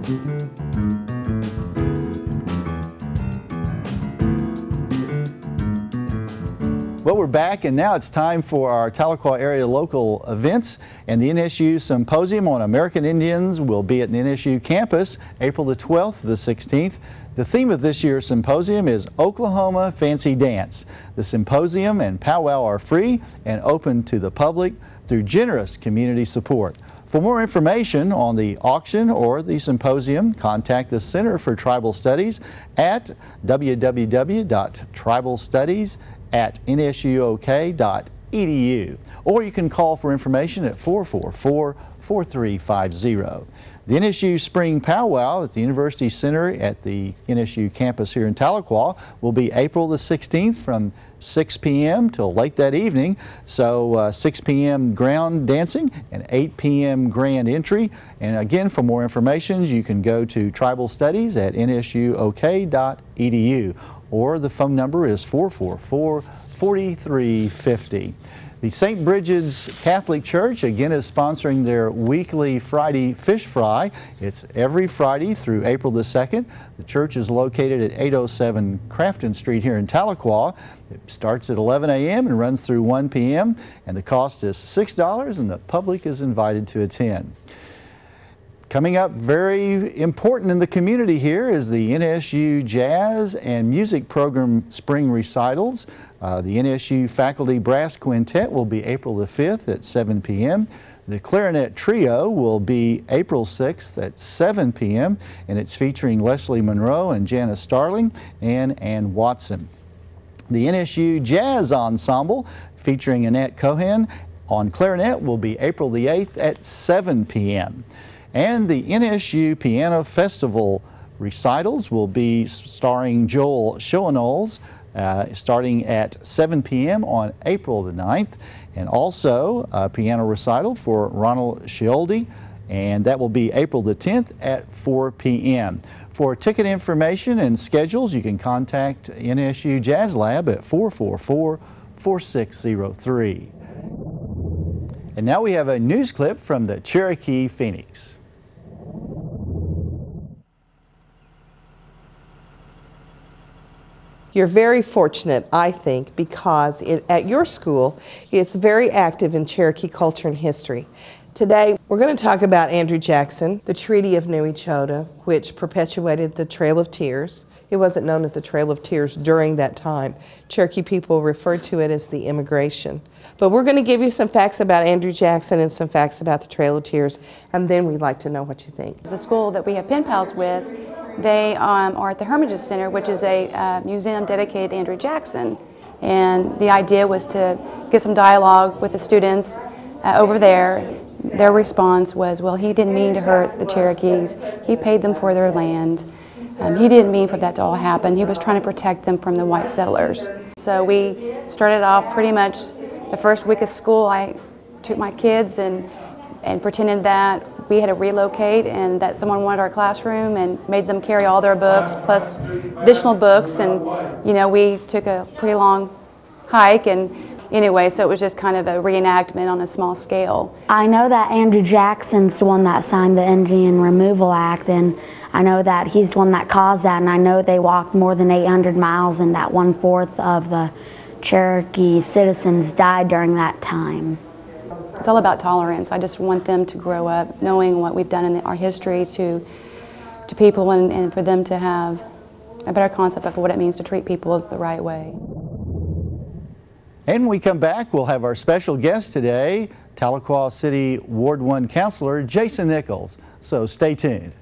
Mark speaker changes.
Speaker 1: Well, we're back, and now it's time for our Tahlequah area local events. And the NSU Symposium on American Indians will be at the NSU campus April the 12th to the 16th. The theme of this year's symposium is Oklahoma Fancy Dance. The symposium and powwow are free and open to the public through generous community support. For more information on the auction or the symposium, contact the Center for Tribal Studies at www.tribalstudies@nsuok.edu, or you can call for information at 444-4350. The NSU Spring Powwow at the University Center at the NSU campus here in Tahlequah will be April the 16th from 6 p.m. till late that evening. So 6 p.m. ground dancing and 8 p.m. grand entry. And again, for more information, you can go to tribalstudies@nsuok.edu, or the phone number is 444-4350. The St. Bridget's Catholic Church again is sponsoring their weekly Friday fish fry. It's every Friday through April the 2nd. The church is located at 807 Crafton Street here in Tahlequah. It starts at 11 a.m. and runs through 1 p.m. and the cost is $6 and the public is invited to attend. Coming up, very important in the community here, is the NSU Jazz and Music Program Spring Recitals. The NSU Faculty Brass Quintet will be April the 5th at 7 p.m. The Clarinet Trio will be April 6th at 7 p.m. and it's featuring Leslie Monroe and Janice Starling and Ann Watson. The NSU Jazz Ensemble featuring Annette Cohen on clarinet will be April the 8th at 7 p.m. And the NSU Piano Festival recitals will be starring Joel Schoenholz starting at 7 p.m. on April the 9th. And also a piano recital for Ronald Schioldi, and that will be April the 10th at 4 p.m. For ticket information and schedules, you can contact NSU Jazz Lab at 444-4603. And now we have a news clip from the Cherokee Phoenix.
Speaker 2: You're very fortunate, I think, because at your school, it's very active in Cherokee culture and history. Today, we're going to talk about Andrew Jackson, the Treaty of New Echota, which perpetuated the Trail of Tears. It wasn't known as the Trail of Tears during that time. Cherokee people referred to it as the immigration. But we're going to give you some facts about Andrew Jackson and some facts about the Trail of Tears, and then we'd like to know what you think.
Speaker 3: The school that we have pen pals with, they are at the Hermitage Center, which is a museum dedicated to Andrew Jackson. And the idea was to get some dialogue with the students over there. Their response was, well, he didn't mean to hurt the Cherokees. He paid them for their land. He didn't mean for that to all happen. He was trying to protect them from the white settlers. So we started off pretty much the first week of school. I took my kids and pretended that we had to relocate and that someone wanted our classroom, and made them carry all their books plus additional books. And you know, we took a pretty long hike, and anyway, so it was just kind of a reenactment on a small scale.
Speaker 4: I know that Andrew Jackson's the one that signed the Indian Removal Act, and I know that he's the one that caused that, and I know they walked more than 800 miles and that 1/4 of the Cherokee citizens died during that time.
Speaker 3: It's all about tolerance. I just want them to grow up knowing what we've done in our history to people, and for them to have a better concept of what it means to treat people the right way.
Speaker 1: And when we come back, we'll have our special guest today, Tahlequah City Ward 1 Councilor Jason Nichols. So stay tuned.